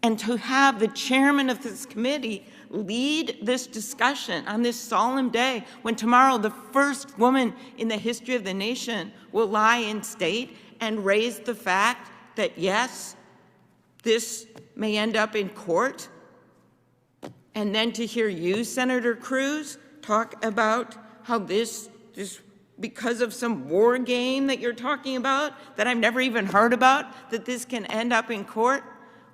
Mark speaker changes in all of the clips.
Speaker 1: And to have the chairman of this committee lead this discussion on this solemn day, when tomorrow the first woman in the history of the nation will lie in state and raise the fact that, yes, this may end up in court. And then to hear you, Senator Cruz, talk about how this because of some war game that you're talking about, that I've never even heard about, that this can end up in court.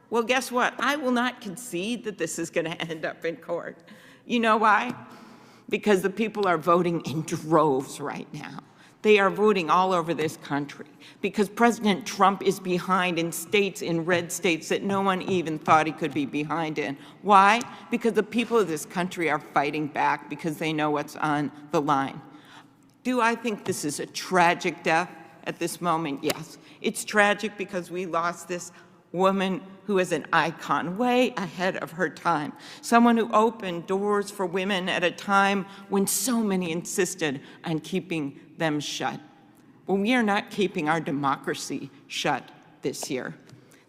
Speaker 1: Well, guess what? I will not concede that this is going to end up in court. You know why? Because the people are voting in droves right now. They are voting all over this country because President Trump is behind in states, in red states, that no one even thought he could be behind in. Why? Because the people of this country are fighting back because they know what's on the line. Do I think this is a tragic death at this moment? Yes. It's tragic because we lost this woman who is an icon, way ahead of her time. Someone who opened doors for women at a time when so many insisted on keeping them shut. Well, we are not keeping our democracy shut this year.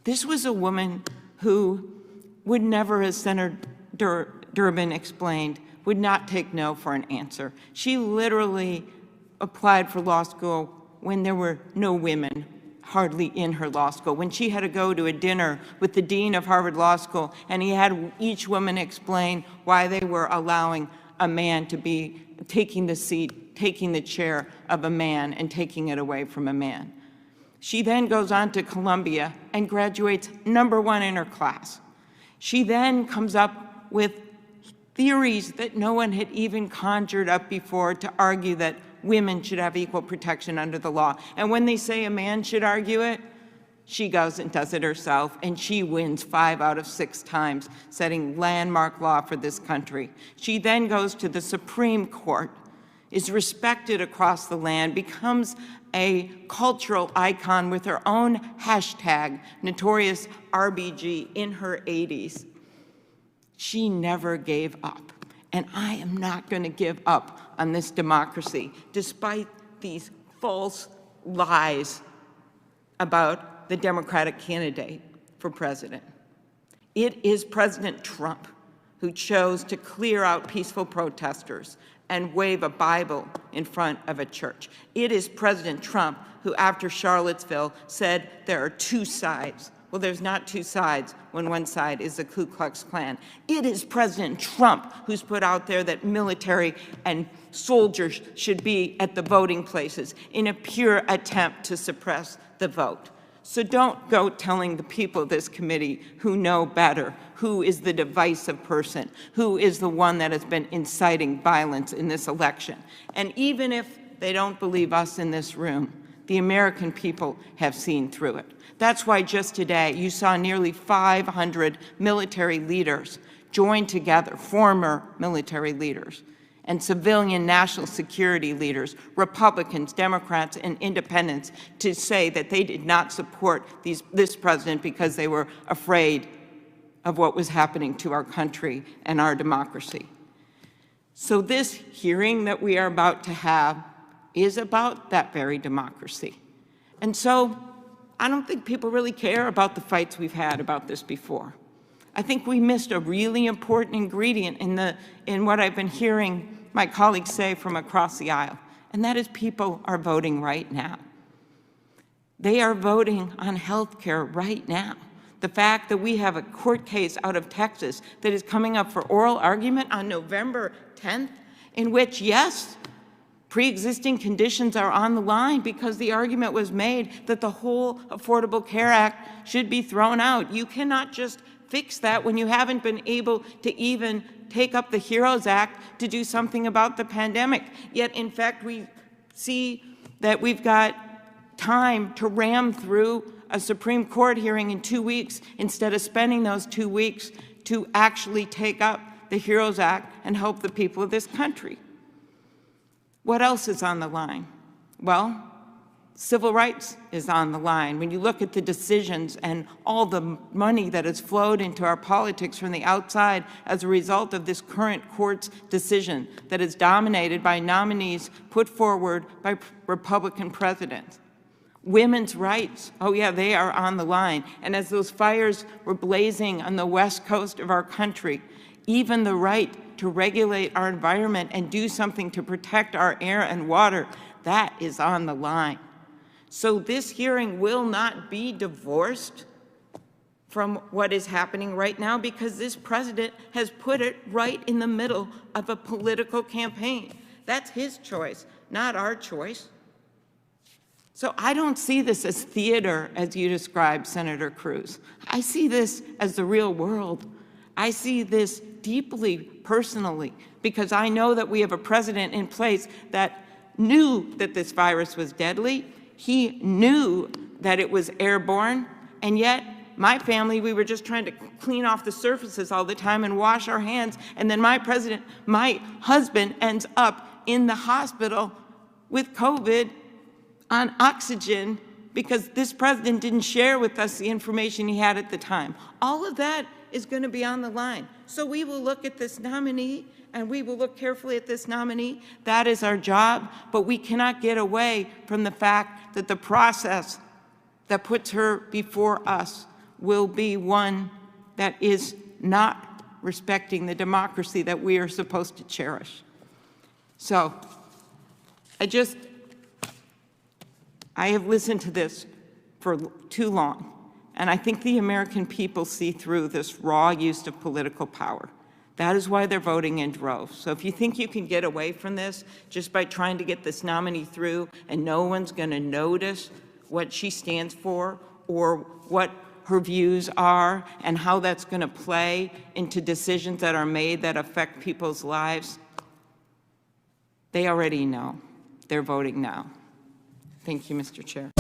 Speaker 1: This was a woman who would never, as Senator Durbin explained, would not take no for an answer. She literally applied for law school when there were no women hardly in her law school, when she had to go to a dinner with the dean of Harvard Law School, and he had each woman explain why they were allowing a man to be taking the seat, taking the chair of a man and taking it away from a man. She then goes on to Columbia and graduates #1 in her class. She then comes up with theories that no one had even conjured up before to argue that women should have equal protection under the law. And when they say a man should argue it, she goes and does it herself, and she wins 5 out of 6 times, setting landmark law for this country. She then goes to the Supreme Court, is respected across the land, becomes a cultural icon with her own hashtag, notorious RBG, in her 80s. She never gave up. And I am not going to give up on this democracy, despite these false lies about the Democratic candidate for president. It is President Trump who chose to clear out peaceful protesters and wave a Bible in front of a church. It is President Trump who, after Charlottesville, said there are 2 sides. Well, there's not 2 sides when one side is the Ku Klux Klan. It is President Trump who's put out there that military and soldiers should be at the voting places in a pure attempt to suppress the vote. So don't go telling the people of this committee who know better who is the divisive person, who is the one that has been inciting violence in this election. And even if they don't believe us in this room, the American people have seen through it. That's why just today you saw nearly 500 military leaders join together, former military leaders, and civilian national security leaders, Republicans, Democrats, and independents, to say that they did not support this president because they were afraid of what was happening to our country and our democracy. So this hearing that we are about to have is about that very democracy. And so I don't think people really care about the fights we've had about this before. I think we missed a really important ingredient in what I've been hearing my colleagues say from across the aisle, and that is people are voting right now. They are voting on health care right now. The fact that we have a court case out of Texas that is coming up for oral argument on November 10th, in which, yes, pre-existing conditions are on the line because the argument was made that the whole Affordable Care Act should be thrown out. You cannot just fix that when you haven't been able to even take up the HEROES Act to do something about the pandemic. Yet, in fact, we see that we've got time to ram through a Supreme Court hearing in 2 weeks instead of spending those 2 weeks to actually take up the HEROES Act and help the people of this country. What else is on the line? Well, civil rights is on the line. When you look at the decisions and all the money that has flowed into our politics from the outside as a result of this current court's decision that is dominated by nominees put forward by Republican presidents. Women's rights, oh yeah, they are on the line. And as those fires were blazing on the west coast of our country, even the right to regulate our environment and do something to protect our air and water, that is on the line. So this hearing will not be divorced from what is happening right now, because this president has put it right in the middle of a political campaign. That's his choice, not our choice. So I don't see this as theater, as you described, Senator Cruz. I see this as the real world. I see this deeply personally, because I know that we have a president in place that knew that this virus was deadly. He knew that it was airborne, and yet my family, we were just trying to clean off the surfaces all the time and wash our hands, and then my husband ends up in the hospital with COVID on oxygen because this president didn't share with us the information he had at the time. All of that is going to be on the line. So we will look at this nominee, and we will look carefully at this nominee. That is our job, but we cannot get away from the fact that the process that puts her before us will be one that is not respecting the democracy that we are supposed to cherish. So I have listened to this for too long, and I think the American people see through this raw use of political power. That is why they're voting in droves. So if you think you can get away from this just by trying to get this nominee through and no one's going to notice what she stands for or what her views are and how that's going to play into decisions that are made that affect people's lives, they already know. They're voting now. Thank you, Mr. Chair.